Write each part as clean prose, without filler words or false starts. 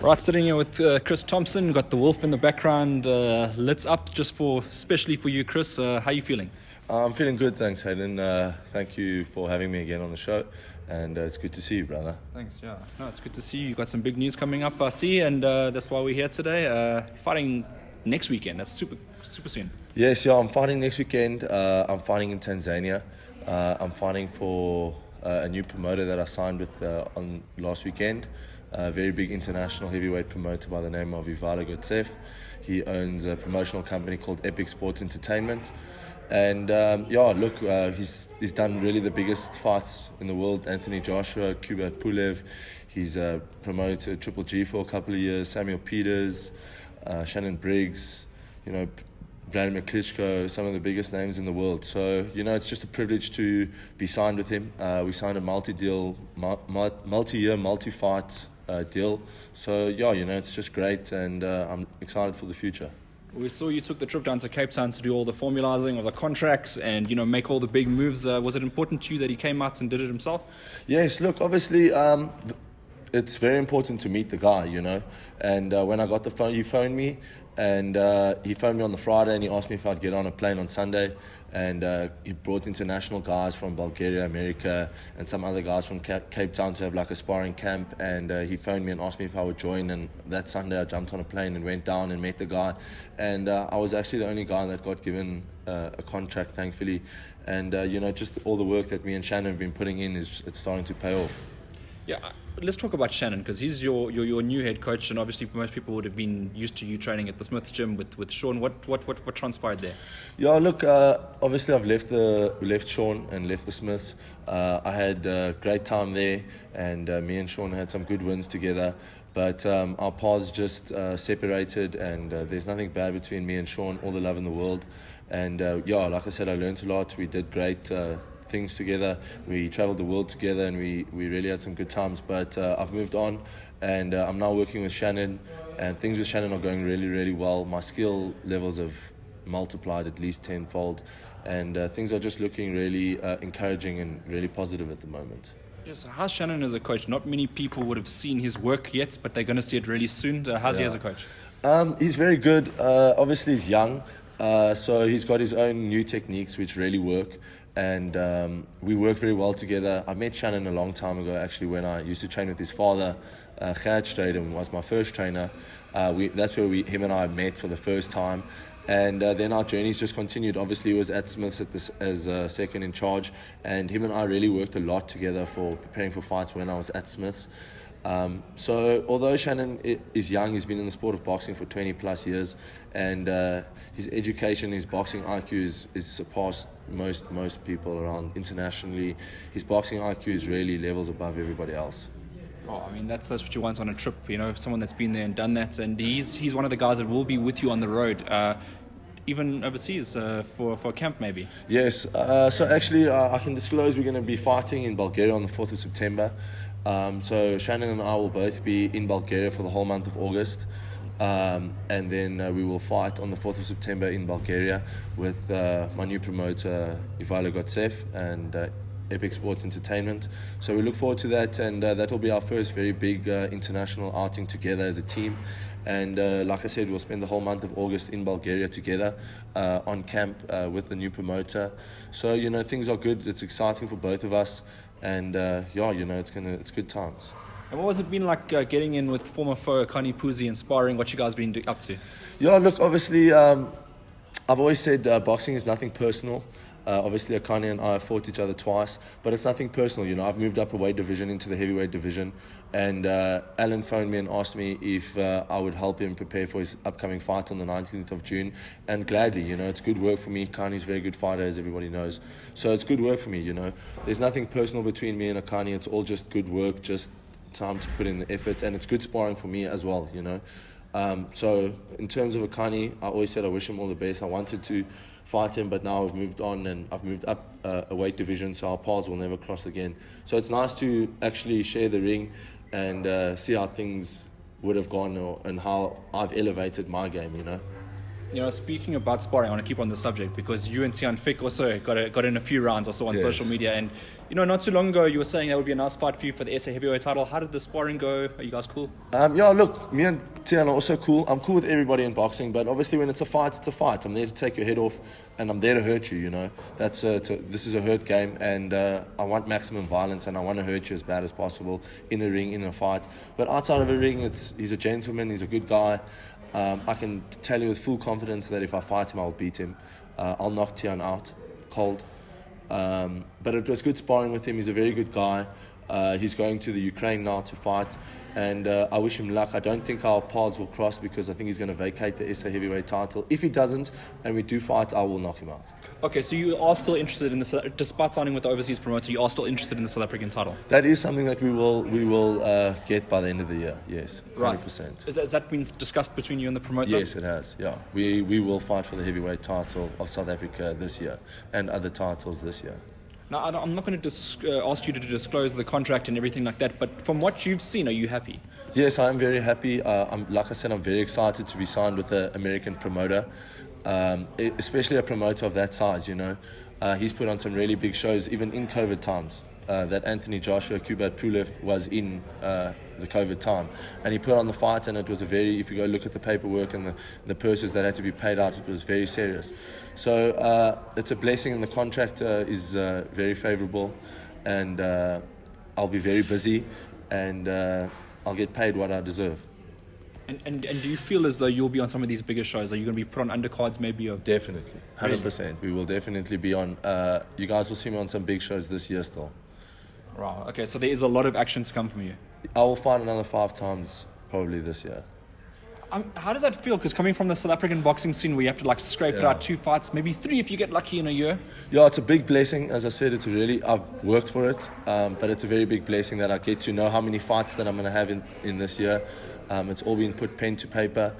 Right, sitting here with Chris Thompson. Got the wolf in the background, lit up just especially for you, Chris. How are you feeling? I'm feeling good, thanks, Hayden. Thank you for having me again on the show, and it's good to see you, brother. Thanks, yeah. No, it's good to see you. You've got some big news coming up, I see, and that's why we're here today. Fighting next weekend. That's super soon. Yes, yeah, I'm fighting next weekend. I'm fighting in Tanzania. I'm fighting for a new promoter that I signed with on last weekend. A very big international heavyweight promoter by the name of IVALYO GOTZEV. He owns a promotional company called Epic Sports Entertainment. And he's done really the biggest fights in the world. Anthony Joshua, Kubrat Pulev. He's promoted Triple G for a couple of years. Samuel Peters, Shannon Briggs, Vladimir Klitschko, some of the biggest names in the world. So, it's just a privilege to be signed with him. We signed a multi-year, multi-fight deal. So, it's just great, and I'm excited for the future. We saw you took the trip down to Cape Town to do all the formalizing of the contracts and, make all the big moves. Was it important to you that he came out and did it himself? Yes, look, obviously, it's very important to meet the guy, And when I got the phone, he phoned me, and he phoned me on the Friday, and he asked me if I'd get on a plane on Sunday. And he brought international guys from Bulgaria, America, and some other guys from Cape Town to have like a sparring camp. And he phoned me and asked me if I would join. And that Sunday I jumped on a plane and went down and met the guy. And I was actually the only guy that got given a contract, thankfully. And, just all the work that me and Shannon have been putting in it's starting to pay off. Yeah, let's talk about Shannon, because he's your new head coach, and obviously most people would have been used to you training at the Smiths gym with Sean. What transpired there? Yeah, look, obviously I've left Sean and left the Smiths. I had a great time there, and me and Sean had some good wins together. But our paths just separated, and there's nothing bad between me and Sean. All the love in the world, and like I said, I learned a lot. We did great things together. We traveled the world together, and we really had some good times. But I've moved on, and I'm now working with Shannon, and things with Shannon are going really, really well. My skill levels have multiplied at least tenfold, and things are just looking really encouraging and really positive at the moment. Yes, how's Shannon as a coach? Not many people would have seen his work yet, but they're going to see it really soon. How's he as a coach? He's very good. Obviously, he's young, so he's got his own new techniques which really work. And we work very well together. I met Shannon a long time ago, actually, when I used to train with his father. Gert Stradum was my first trainer. That's where him and I met for the first time. And then our journeys just continued. Obviously, he was at Smiths as second in charge. And him and I really worked a lot together for preparing for fights when I was at Smiths. So although Shannon is young, he's been in the sport of boxing for 20 plus years, and his education, his boxing IQ is surpassed most people around internationally. His boxing IQ is really levels above everybody else. Oh, I mean, that's what you want on a trip, someone that's been there and done that. And he's one of the guys that will be with you on the road, even overseas for a camp maybe. Yes, so actually I can disclose we're going to be fighting in Bulgaria on the 4th of September. So Shannon and I will both be in Bulgaria for the whole month of August. And then we will fight on the 4th of September in Bulgaria with my new promoter, IVALYO GOTZEV, and Epic Sports Entertainment. So we look forward to that, and that will be our first very big international outing together as a team. And like I said, we'll spend the whole month of August in Bulgaria together on camp with the new promoter. So, things are good. It's exciting for both of us. And it's good times. And what has it been like getting in with former foe Kani Puzi and sparring? What you guys been up to? Yeah, look, obviously, I've always said boxing is nothing personal. Obviously, Akani and I have fought each other twice, but it's nothing personal. I've moved up a weight division into the heavyweight division, and Alan phoned me and asked me if I would help him prepare for his upcoming fight on the 19th of June, and gladly, it's good work for me. Akani's a very good fighter, as everybody knows, so it's good work for me. There's nothing personal between me and Akani. It's all just good work, just time to put in the effort, and it's good sparring for me as well. So in terms of Akani, I always said I wish him all the best. I wanted to fight him, but now I've moved on and I've moved up a weight division, so our paths will never cross again. So it's nice to actually share the ring and see how things would have gone and how I've elevated my game. You know, speaking about sparring, I want to keep on the subject because you and Tian Fick also got in a few rounds I saw on Yes. social media. And, you know, not too long ago, you were saying that would be a nice fight for you for the SA heavyweight title. How did the sparring go? Are you guys cool? Yeah, look, me and Tian are also cool. I'm cool with everybody in boxing, but obviously when it's a fight, it's a fight. I'm there to take your head off, and I'm there to hurt you, you know. This is a hurt game, and I want maximum violence, and I want to hurt you as bad as possible in the ring, in a fight. But outside of a ring, he's a gentleman, he's a good guy. I can tell you with full confidence that if I fight him, I'll beat him. I'll knock Tian out, cold. But it was good sparring with him. He's a very good guy. He's going to the Ukraine now to fight, and I wish him luck. I don't think our paths will cross because I think he's going to vacate the SA heavyweight title. If he doesn't, and we do fight, I will knock him out. Okay, so you are still interested in this, despite signing with the overseas promoter, you are still interested in the South African title? That is something that we will get by the end of the year. Yes, 100%. Right. Has that been discussed between you and the promoter? Yes, it has. Yeah, we will fight for the heavyweight title of South Africa this year and other titles this year. Now, I'm not going to ask you to disclose the contract and everything like that, but from what you've seen, are you happy? Yes, I'm very happy. Like I said, I'm very excited to be signed with an American promoter, especially a promoter of that size, you know. He's put on some really big shows, even in COVID times. That Anthony Joshua Kubat Pulev was in the COVID time, and he put on the fight, and it was if you go look at the paperwork and the purses that had to be paid out, it was very serious. So it's a blessing, and the contract is very favorable, and I'll be very busy, and I'll get paid what I deserve. And do you feel as though you'll be on some of these bigger shows? Are you going to be put on undercards maybe? Or Definitely, 100%. We will definitely be on. You guys will see me on some big shows this year still. Wow. Okay, so there is a lot of action to come from you. I will fight another 5 times probably this year. How does that feel? Because coming from the South African boxing scene where you have to scrape it out 2 fights, maybe 3 if you get lucky in a year. Yeah, it's a big blessing. As I said, I've worked for it, but it's a very big blessing that I get to know how many fights that I'm going to have in this year. It's all been put pen to paper.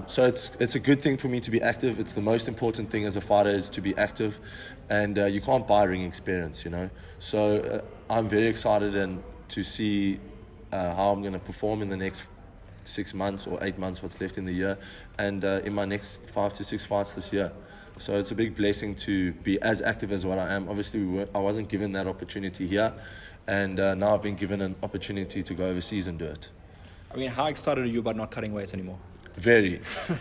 So it's a good thing for me to be active. It's the most important thing as a fighter is to be active, and you can't buy ring experience, you know. So I'm very excited and to see how I'm going to perform in the next 6 months or 8 months, what's left in the year, and in my next 5 to 6 fights this year. So it's a big blessing to be as active as what I am. Obviously, I wasn't given that opportunity here, and now I've been given an opportunity to go overseas and do it. I mean, how excited are you about not cutting weight anymore? Very.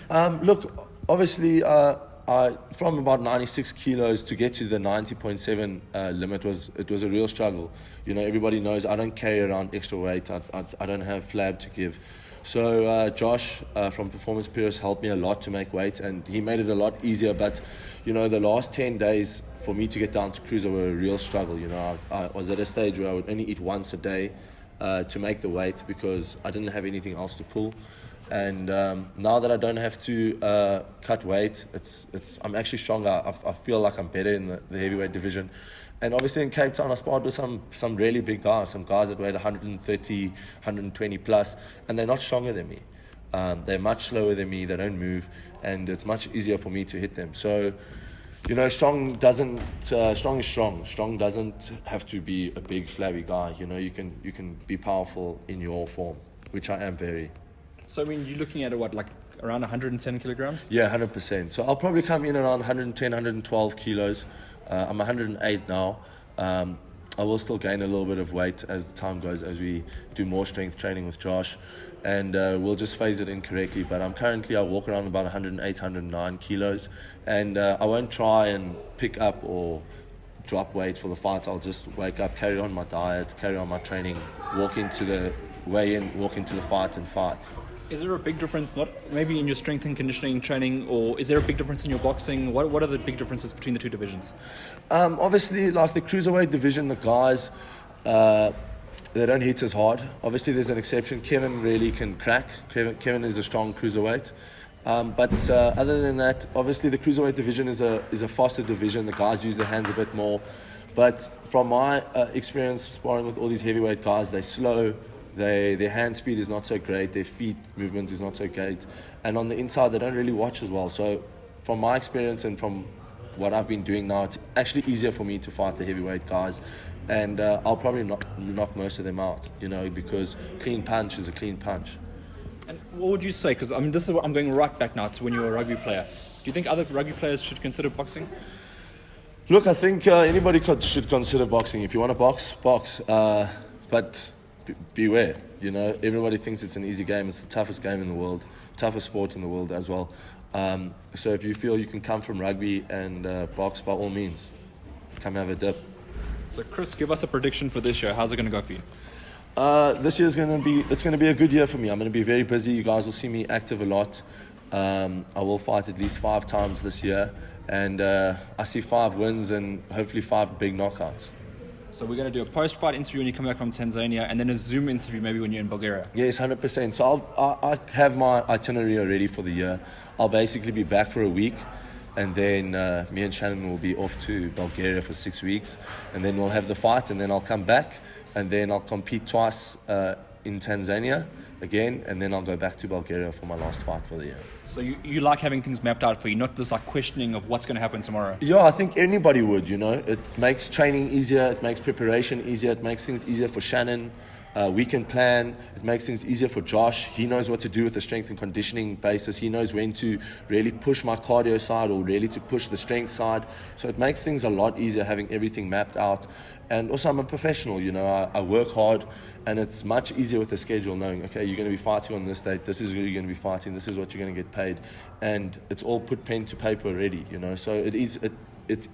Look, obviously, from about 96 kilos to get to the 90.7 limit was a real struggle. You know, everybody knows I don't carry around extra weight. I don't have flab to give. So Josh from Performance Purist helped me a lot to make weight, and he made it a lot easier. But, you know, the last 10 days for me to get down to cruiser were a real struggle. You know, I was at a stage where I would only eat once a day to make the weight because I didn't have anything else to pull. And now that I don't have to cut weight, I'm actually stronger. I feel like I'm better in the heavyweight division. And obviously in Cape Town, I sparred with some really big guys, some guys that weighed 130, 120 plus, and they're not stronger than me. They're much slower than me, they don't move, and it's much easier for me to hit them. So, you know, strong is strong. Strong doesn't have to be a big flabby guy. You know, you can be powerful in your form, which I am very. So, I mean, you're looking at around 110 kilograms? Yeah, 100%. So I'll probably come in around 110, 112 kilos. I'm 108 now. I will still gain a little bit of weight as the time goes, as we do more strength training with Josh. And we'll just phase it in correctly. But I walk around about 108, 109 kilos. And I won't try and pick up or drop weight for the fight. I'll just wake up, carry on my diet, carry on my training, walk into the weigh-in, walk into the fight and fight. Is there a big difference, not maybe in your strength and conditioning training, or is there a big difference in your boxing? What are the big differences between the two divisions? Obviously, like the cruiserweight division, the guys, they don't hit as hard. Obviously, there's an exception. Kevin really can crack. Kevin is a strong cruiserweight. But other than that, obviously the cruiserweight division is a faster division. The guys use their hands a bit more. But from my experience sparring with all these heavyweight guys, they're slow. Their hand speed is not so great. Their feet movement is not so great. And on the inside, they don't really watch as well. So from my experience and from what I've been doing now, it's actually easier for me to fight the heavyweight guys. And I'll probably knock most of them out, you know, because clean punch is a clean punch. And what would you say? Because I mean, this is what I'm going right back now to when you were a rugby player. Do you think other rugby players should consider boxing? Look, I think anybody should consider boxing. If you want to box. But beware, everybody thinks it's an easy game. It's the toughest game in the world, toughest sport in the world as well. So if you feel you can come from rugby and box, by all means, come have a dip. So Chris, give us a prediction for this year. How's it going to go for you? This year's going to be a good year for me. I'm going to be very busy. You guys will see me active a lot. I will fight at least 5 times this year. And I see 5 wins and hopefully 5 big knockouts. So we're going to do a post-fight interview when you come back from Tanzania, and then a Zoom interview maybe when you're in Bulgaria. Yes, 100%. So I have my itinerary already for the year. I'll basically be back for a week, and then me and Shannon will be off to Bulgaria for 6 weeks, and then we'll have the fight, and then I'll come back, and then I'll compete twice in Tanzania again, and then I'll go back to Bulgaria for my last fight for the year. So you like having things mapped out for you, not this questioning of what's going to happen tomorrow? Yeah, I think anybody would, It makes training easier, it makes preparation easier, it makes things easier for Shannon. We can plan. It makes things easier for Josh. He knows what to do with the strength and conditioning basis. He knows when to really push my cardio side or really to push the strength side. So it makes things a lot easier having everything mapped out. And also I'm a professional, I work hard, and it's much easier with the schedule knowing, okay, you're going to be fighting on this date. This is who you're going to be fighting. This is what you're going to get paid. And it's all put pen to paper already, So it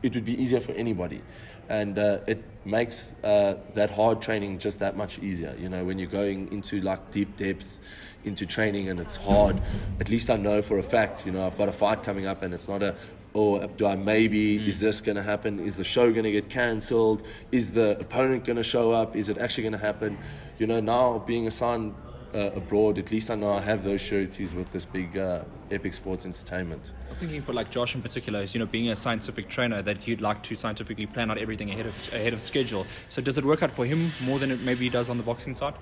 would be easier for anybody, and it makes that hard training just that much easier. When you're going into deep depth into training and it's hard, at least I know for a fact, I've got a fight coming up, and it's not is this going to happen? Is the show going to get cancelled? Is the opponent going to show up? Is it actually going to happen? Now being assigned abroad, at least I know I have those sureties with this big epic sports entertainment. I was thinking for Josh in particular, being a scientific trainer, that he'd like to scientifically plan out everything ahead of schedule. So does it work out for him more than it maybe does on the boxing side?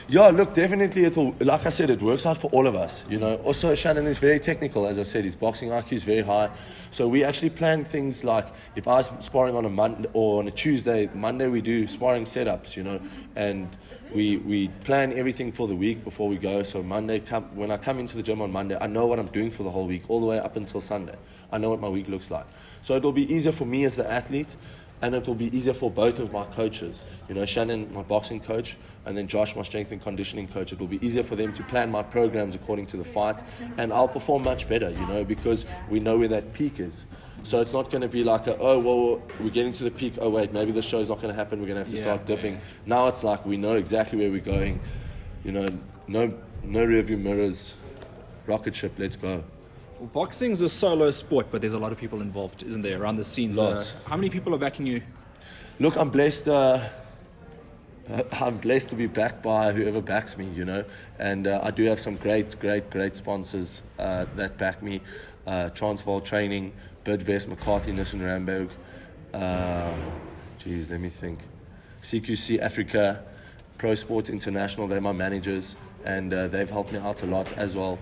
Yeah, look, definitely it'll, like I said, it works out for all of us. Also Shannon is very technical, as I said, his boxing IQ is very high. So we actually plan things like, if I was sparring on a Monday or on a Tuesday, Monday we do sparring setups, and we plan everything for the week before we go. So Monday, when I come into the gym on Monday, I know what I'm doing for the whole week, all the way up until Sunday. I know what my week looks like. So it'll be easier for me as the athlete, and it'll be easier for both of my coaches. Shannon, my boxing coach, and then Josh, my strength and conditioning coach. It will be easier for them to plan my programs according to the fight, and I'll perform much better, because we know where that peak is. So it's not going to be like, we're getting to the peak. Oh, wait, maybe the show's not going to happen. We're going to have to start dipping. Yeah. Now it's like we know exactly where we're going. No rearview mirrors, rocket ship, let's go. Well, boxing's a solo sport, but there's a lot of people involved, isn't there, around the scenes? Lots. How many people are backing you? Look, I'm blessed. I'm blessed to be backed by whoever backs me, and I do have some great sponsors that back me. Transvaal Training, Bidvest, McCarthy, Nissen Ramberg, let me think. CQC Africa, Pro Sports International, they're my managers, and they've helped me out a lot as well.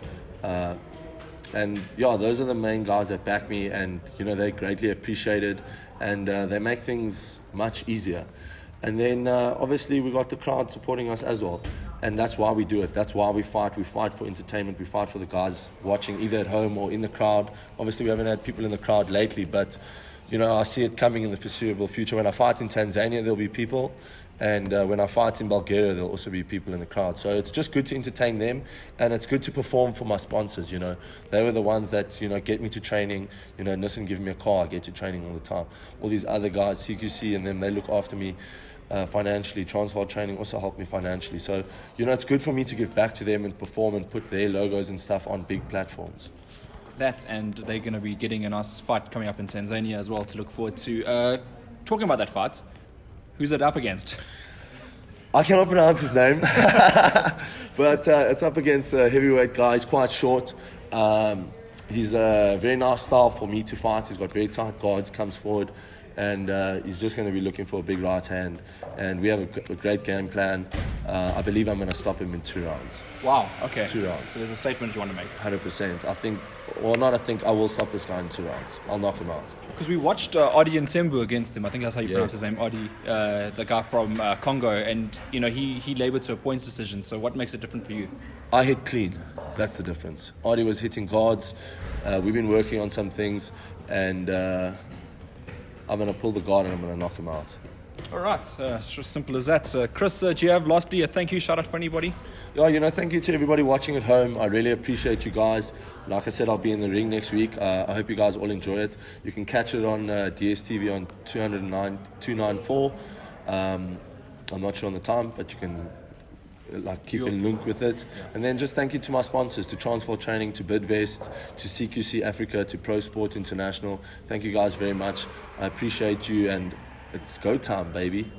And yeah, those are the main guys that back me, and they're greatly appreciated, and they make things much easier. And then obviously we got the crowd supporting us as well, and that's why we do it. That's why we fight. We fight for entertainment. We fight for the guys watching either at home or in the crowd. Obviously we haven't had people in the crowd lately, but I see it coming in the foreseeable future. When I fight in Tanzania, there'll be people, and when I fight in Bulgaria, there'll also be people in the crowd. So it's just good to entertain them, and it's good to perform for my sponsors. They were the ones that get me to training. Nissen give me a car, I get to training all the time. All these other guys, CQC, and them, they look after me financially. Transvaal Training also helped me financially. So it's good for me to give back to them and perform and put their logos and stuff on big platforms. That, and they're going to be getting a nice fight coming up in Tanzania as well to look forward to. Talking about that fight, who's it up against? I cannot pronounce his name, but it's up against a heavyweight guy. He's quite short. He's a very nice style for me to fight. He's got very tight guards, comes forward, and he's just going to be looking for a big right hand. And we have a great game plan. I believe I'm going to stop him in 2 rounds. Wow. Okay. 2 rounds. So there's a statement you want to make. 100%. I will stop this guy in 2 rounds. I'll knock him out. Because we watched Adi Ntembu against him. I think that's how you pronounce his name, Adi, the guy from Congo, and he laboured to a points decision. So what makes it different for you? I hit clean. That's the difference. Adi was hitting guards. We've been working on some things, and I'm going to pull the guard and I'm going to knock him out. All right, it's just simple as that. Chris, do you have lastly a thank you shout out for anybody? Yeah, thank you to everybody watching at home. I really appreciate you guys. Like I said, I'll be in the ring next week. I hope you guys all enjoy it. You can catch it on DSTV on 294. I'm not sure on the time, but you can keep in link with it. And then just thank you to my sponsors, to Transport Training, to Bidvest, to CQC Africa, to Pro Sport International. Thank you guys very much. I appreciate you, and it's go time, baby.